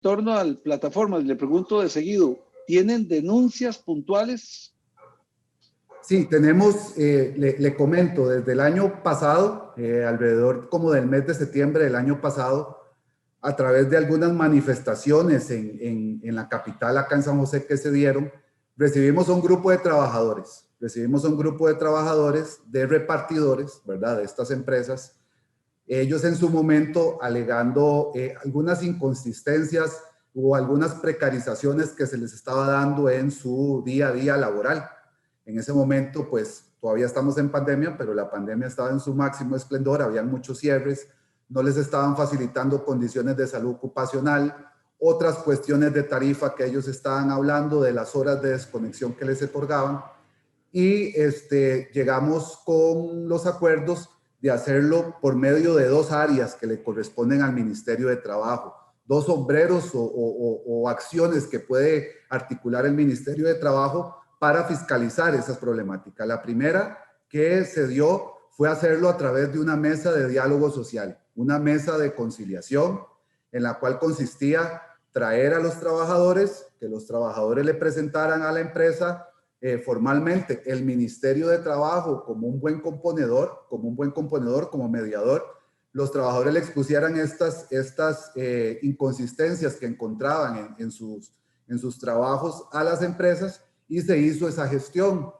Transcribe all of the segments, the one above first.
torno a plataformas, le pregunto de seguido, ¿tienen denuncias puntuales? Sí, tenemos, le comento, desde el año pasado, alrededor como del mes de septiembre del año pasado, a través de algunas manifestaciones en la capital, acá en San José, que se dieron, recibimos a un grupo de trabajadores, de repartidores, ¿verdad?, de estas empresas, ellos en su momento alegando algunas inconsistencias o algunas precarizaciones que se les estaba dando en su día a día laboral. En ese momento, pues todavía estamos en pandemia, pero la pandemia estaba en su máximo esplendor, habían muchos cierres, no les estaban facilitando condiciones de salud ocupacional, otras cuestiones de tarifa que ellos estaban hablando, de las horas de desconexión que les otorgaban, y llegamos con los acuerdos de hacerlo por medio de dos áreas que le corresponden al Ministerio de Trabajo, dos sombreros o acciones que puede articular el Ministerio de Trabajo para fiscalizar esas problemáticas. La primera que se dio fue hacerlo a través de una mesa de diálogo social, una mesa de conciliación, en la cual consistía traer a los trabajadores, que los trabajadores le presentaran a la empresa formalmente el Ministerio de Trabajo como un buen componedor, como mediador, los trabajadores le expusieran estas inconsistencias que encontraban en sus trabajos a las empresas, y se hizo esa gestión.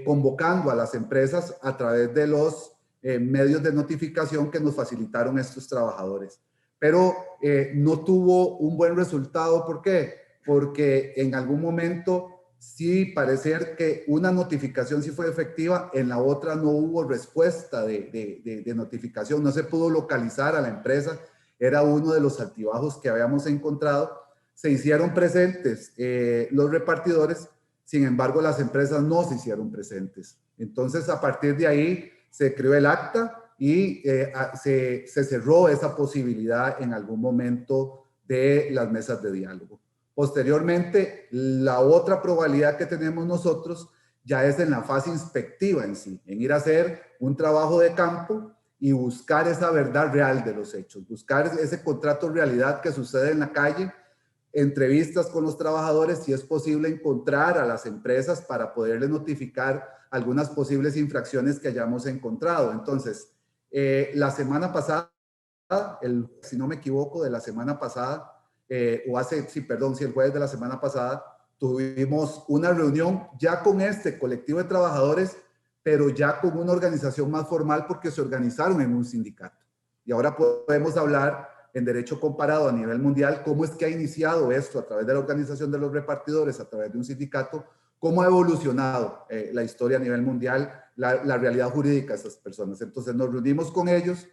Convocando a las empresas a través de los medios de notificación que nos facilitaron estos trabajadores. Pero no tuvo un buen resultado. ¿Por qué? Porque en algún momento sí parecer que una notificación sí fue efectiva, en la otra no hubo respuesta de notificación, no se pudo localizar a la empresa, era uno de los altibajos que habíamos encontrado. Se hicieron presentes los repartidores, sin embargo las empresas no se hicieron presentes. Entonces a partir de ahí se creó el acta y se cerró esa posibilidad en algún momento de las mesas de diálogo. Posteriormente, la otra probabilidad que tenemos nosotros ya es en la fase inspectiva en sí, en ir a hacer un trabajo de campo y buscar esa verdad real de los hechos, buscar ese contrato realidad que sucede en la calle, entrevistas con los trabajadores, si es posible encontrar a las empresas para poderles notificar algunas posibles infracciones que hayamos encontrado. Entonces, la semana pasada, si no me equivoco, de la semana pasada, el jueves de la semana pasada, tuvimos una reunión ya con este colectivo de trabajadores, pero ya con una organización más formal porque se organizaron en un sindicato. Y ahora podemos hablar en derecho comparado a nivel mundial cómo es que ha iniciado esto a través de la organización de los repartidores, a través de un sindicato, cómo ha evolucionado la historia a nivel mundial, la realidad jurídica de estas personas. Entonces nos reunimos con ellos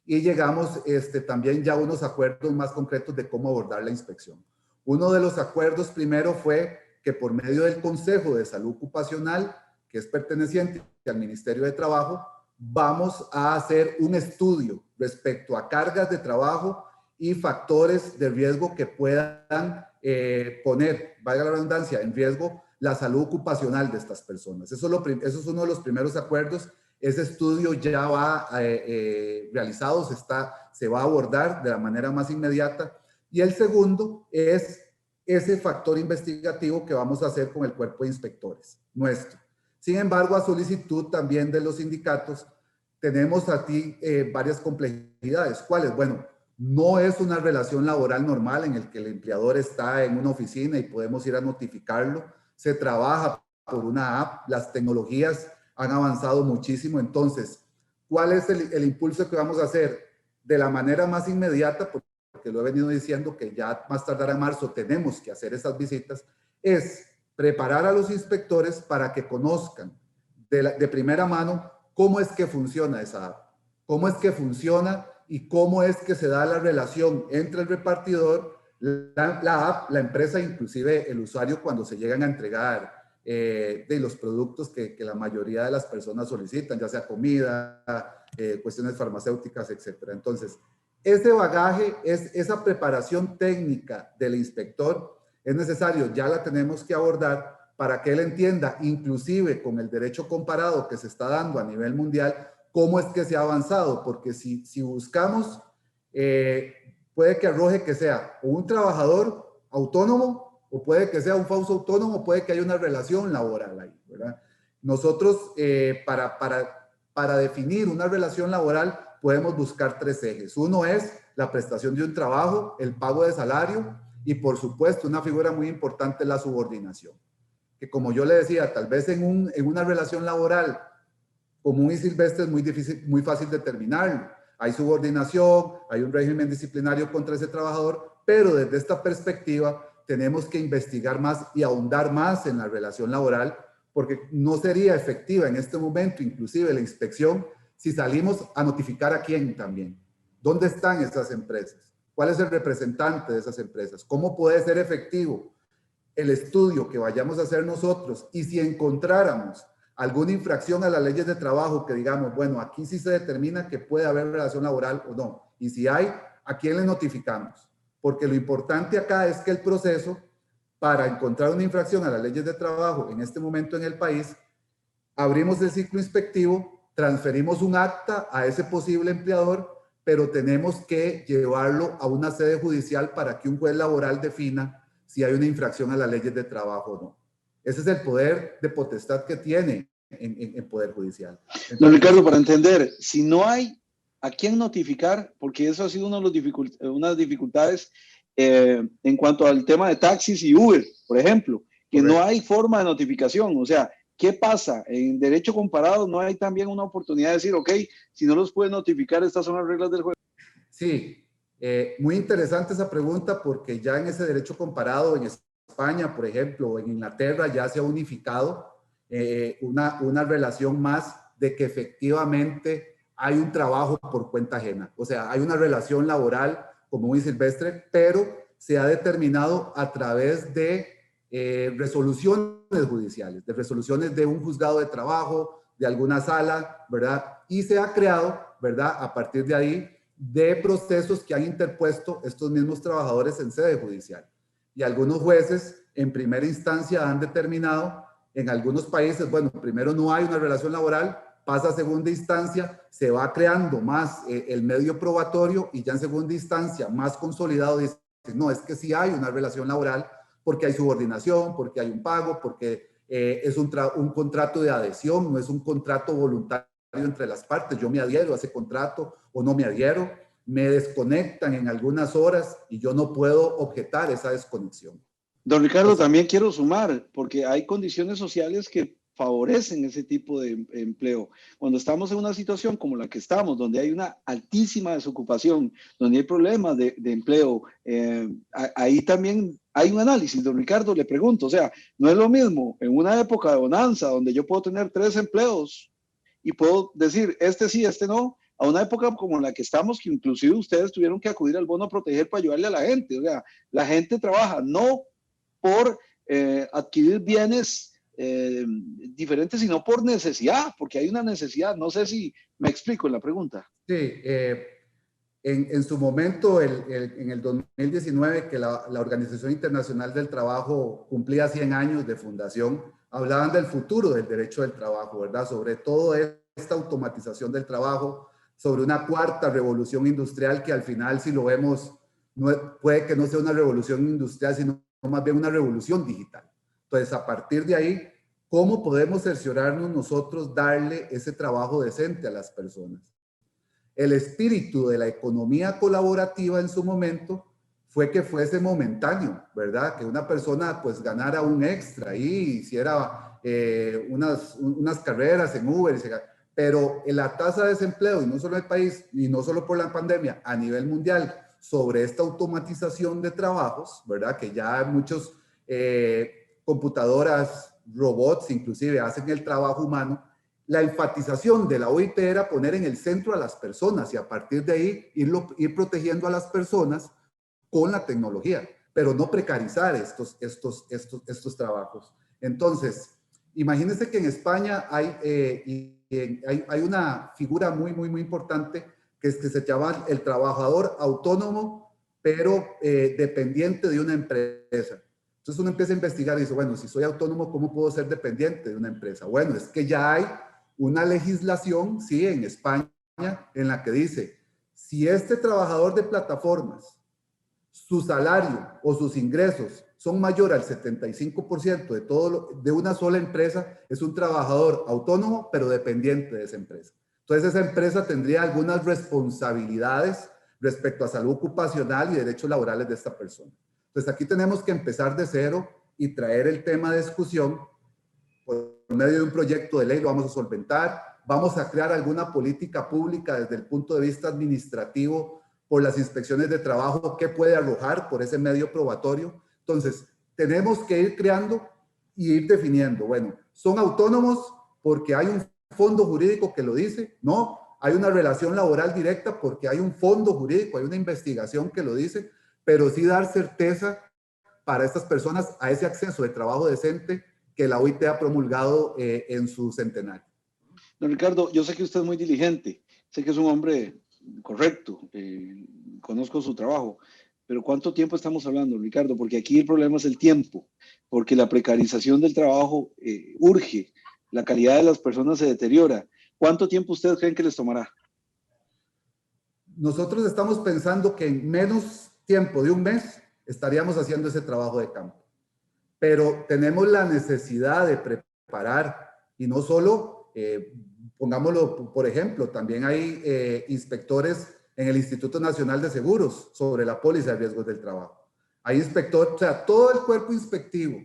y llegamos también ya a unos acuerdos más concretos de cómo abordar la inspección. Uno de los acuerdos primero fue que por medio del Consejo de Salud Ocupacional, que es perteneciente al Ministerio de Trabajo, vamos a hacer un estudio respecto a cargas de trabajo y factores de riesgo que puedan poner, valga la redundancia, en riesgo la salud ocupacional de estas personas. Eso es uno de los primeros acuerdos. Ese estudio ya va realizado, se va a abordar de la manera más inmediata. Y el segundo es ese factor investigativo que vamos a hacer con el cuerpo de inspectores nuestro. Sin embargo, a solicitud también de los sindicatos, tenemos aquí varias complejidades. ¿Cuáles? Bueno, no es una relación laboral normal en el que el empleador está en una oficina y podemos ir a notificarlo. Se trabaja por una app, las tecnologías han avanzado muchísimo. Entonces, ¿cuál es el impulso que vamos a hacer? De la manera más inmediata, porque lo he venido diciendo que ya más tardar en marzo tenemos que hacer esas visitas, es preparar a los inspectores para que conozcan de primera mano cómo es que funciona esa app, cómo es que funciona y cómo es que se da la relación entre el repartidor, la app, la empresa, inclusive el usuario cuando se llegan a entregar de los productos que la mayoría de las personas solicitan, ya sea comida, cuestiones farmacéuticas, etcétera. Entonces, ese bagaje, esa preparación técnica del inspector es necesario, ya la tenemos que abordar para que él entienda, inclusive con el derecho comparado que se está dando a nivel mundial, cómo es que se ha avanzado, porque si buscamos, puede que arroje que sea o un trabajador autónomo, o puede que sea un falso autónomo, puede que haya una relación laboral ahí, ¿verdad? Nosotros, para definir una relación laboral, podemos buscar tres ejes. Uno es la prestación de un trabajo, el pago de salario, y por supuesto, una figura muy importante es la subordinación. Que como yo le decía, tal vez en una relación laboral común y silvestre es muy difícil, muy fácil determinarlo. Hay subordinación, hay un régimen disciplinario contra ese trabajador, pero desde esta perspectiva tenemos que investigar más y ahondar más en la relación laboral, porque no sería efectiva en este momento, inclusive la inspección, si salimos a notificar a quién también. ¿Dónde están esas empresas? ¿Cuál es el representante de esas empresas? ¿Cómo puede ser efectivo el estudio que vayamos a hacer nosotros? Y si encontráramos alguna infracción a las leyes de trabajo que digamos, bueno, aquí sí se determina que puede haber relación laboral o no. Y si hay, ¿a quién le notificamos? Porque lo importante acá es que el proceso para encontrar una infracción a las leyes de trabajo en este momento en el país, abrimos el ciclo inspectivo, transferimos un acta a ese posible empleador, pero tenemos que llevarlo a una sede judicial para que un juez laboral defina si hay una infracción a las leyes de trabajo o no. Ese es el poder de potestad que tiene en Poder Judicial. Entonces, don Ricardo, para entender, si no hay a quién notificar, porque eso ha sido una de las dificultades en cuanto al tema de taxis y Uber, por ejemplo, que correcto, no hay forma de notificación. O sea, ¿qué pasa? En derecho comparado no hay también una oportunidad de decir, ok, si no los puedes notificar, estas son las reglas del juego. Sí, muy interesante esa pregunta, porque ya en ese derecho comparado, en España, por ejemplo, o en Inglaterra, ya se ha unificado una relación más de que efectivamente hay un trabajo por cuenta ajena. O sea, hay una relación laboral común y silvestre, pero se ha determinado a través de resoluciones judiciales, de resoluciones de un juzgado de trabajo, de alguna sala, ¿verdad? Y se ha creado, ¿verdad? A partir de ahí, de procesos que han interpuesto estos mismos trabajadores en sede judicial. Y algunos jueces en primera instancia han determinado, en algunos países, bueno, primero no hay una relación laboral, pasa a segunda instancia, se va creando más el medio probatorio, y ya en segunda instancia, más consolidado, dice, no, es que sí hay una relación laboral porque hay subordinación, porque hay un pago, porque es un contrato de adhesión, no es un contrato voluntario entre las partes. Yo me adhiero a ese contrato o no me adhiero, me desconectan en algunas horas y yo no puedo objetar esa desconexión. Don Ricardo, también quiero sumar, porque hay condiciones sociales que favorecen ese tipo de empleo. Cuando estamos en una situación como la que estamos, donde hay una altísima desocupación, donde hay problemas de empleo, ahí también hay un análisis. Don Ricardo, le pregunto, o sea, no es lo mismo en una época de bonanza, donde yo puedo tener 3 empleos y puedo decir, este sí, este no, a una época como la que estamos, que inclusive ustedes tuvieron que acudir al bono a proteger para ayudarle a la gente. O sea, la gente trabaja no por adquirir bienes diferentes, sino por necesidad, porque hay una necesidad. No sé si me explico en la pregunta. Sí, en su momento, en el 2019, que la Organización Internacional del Trabajo cumplía 100 años de fundación, hablaban del futuro del derecho del trabajo, ¿verdad? Sobre todo esta automatización del trabajo, sobre una cuarta revolución industrial que al final, si lo vemos, no, puede que no sea una revolución industrial, sino más bien una revolución digital. Entonces, a partir de ahí, ¿cómo podemos cerciorarnos nosotros darle ese trabajo decente a las personas? El espíritu de la economía colaborativa en su momento fue que fuese momentáneo, ¿verdad? Que una persona pues ganara un extra y hiciera unas carreras en Uber, pero la tasa de desempleo, y no solo en el país, y no solo por la pandemia, a nivel mundial, sobre esta automatización de trabajos, ¿verdad? Que ya muchos computadoras, robots inclusive hacen el trabajo humano. La enfatización de la OIT era poner en el centro a las personas y a partir de ahí ir protegiendo a las personas con la tecnología, pero no precarizar estos trabajos. Entonces, imagínense que en España hay una figura muy importante que es que se llama el trabajador autónomo, pero dependiente de una empresa. Entonces uno empieza a investigar y dice, bueno, si soy autónomo, ¿cómo puedo ser dependiente de una empresa? Bueno, es que ya hay una legislación, sí, en España, en la que dice, si este trabajador de plataformas su salario o sus ingresos son mayor al 75% de de una sola empresa, es un trabajador autónomo, pero dependiente de esa empresa. Entonces, esa empresa tendría algunas responsabilidades respecto a salud ocupacional y derechos laborales de esta persona. Entonces, aquí tenemos que empezar de cero y traer el tema de discusión por medio de un proyecto de ley, lo vamos a solventar, vamos a crear alguna política pública desde el punto de vista administrativo por las inspecciones de trabajo, qué puede arrojar por ese medio probatorio. Entonces, tenemos que ir creando y ir definiendo, bueno, ¿son autónomos porque hay un fondo jurídico que lo dice? No, hay una relación laboral directa porque hay un fondo jurídico, hay una investigación que lo dice, pero sí dar certeza para estas personas a ese acceso de trabajo decente que la OIT ha promulgado en su centenario. Don Ricardo, yo sé que usted es muy diligente, sé que es un hombre correcto, conozco su trabajo, pero ¿cuánto tiempo estamos hablando, Ricardo? Porque aquí el problema es el tiempo, porque la precarización del trabajo urge, la calidad de las personas se deteriora. ¿Cuánto tiempo ustedes creen que les tomará? Nosotros estamos pensando que en menos tiempo de un mes estaríamos haciendo ese trabajo de campo. Pero tenemos la necesidad de preparar, y no solo, pongámoslo por ejemplo, también hay inspectores en el Instituto Nacional de Seguros sobre la póliza de riesgos del trabajo. Hay inspectores, o sea, todo el cuerpo inspectivo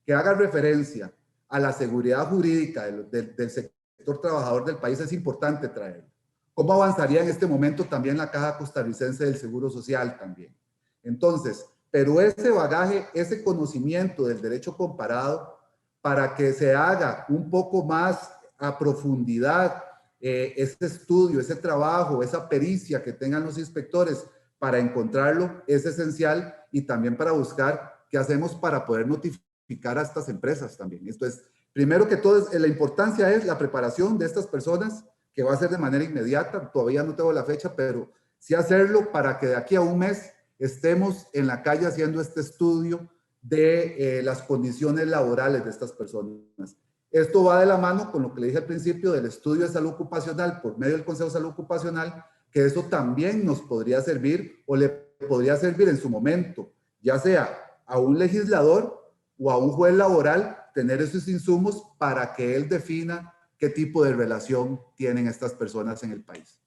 que haga referencia a la seguridad jurídica del sector trabajador del país es importante traerlo. ¿Cómo avanzaría en este momento también la Caja Costarricense del Seguro Social también? Entonces, pero ese bagaje, ese conocimiento del derecho comparado, para que se haga un poco más a profundidad ese estudio, ese trabajo, esa pericia que tengan los inspectores para encontrarlo, es esencial, y también para buscar qué hacemos para poder notificar a estas empresas también. Entonces, primero que todo, la importancia es la preparación de estas personas, que va a ser de manera inmediata, todavía no tengo la fecha, pero sí hacerlo para que de aquí a un mes estemos en la calle haciendo este estudio de las condiciones laborales de estas personas. Esto va de la mano con lo que le dije al principio del estudio de salud ocupacional por medio del Consejo de Salud Ocupacional, que eso también nos podría servir o le podría servir en su momento, ya sea a un legislador o a un juez laboral, tener esos insumos para que él defina qué tipo de relación tienen estas personas en el país.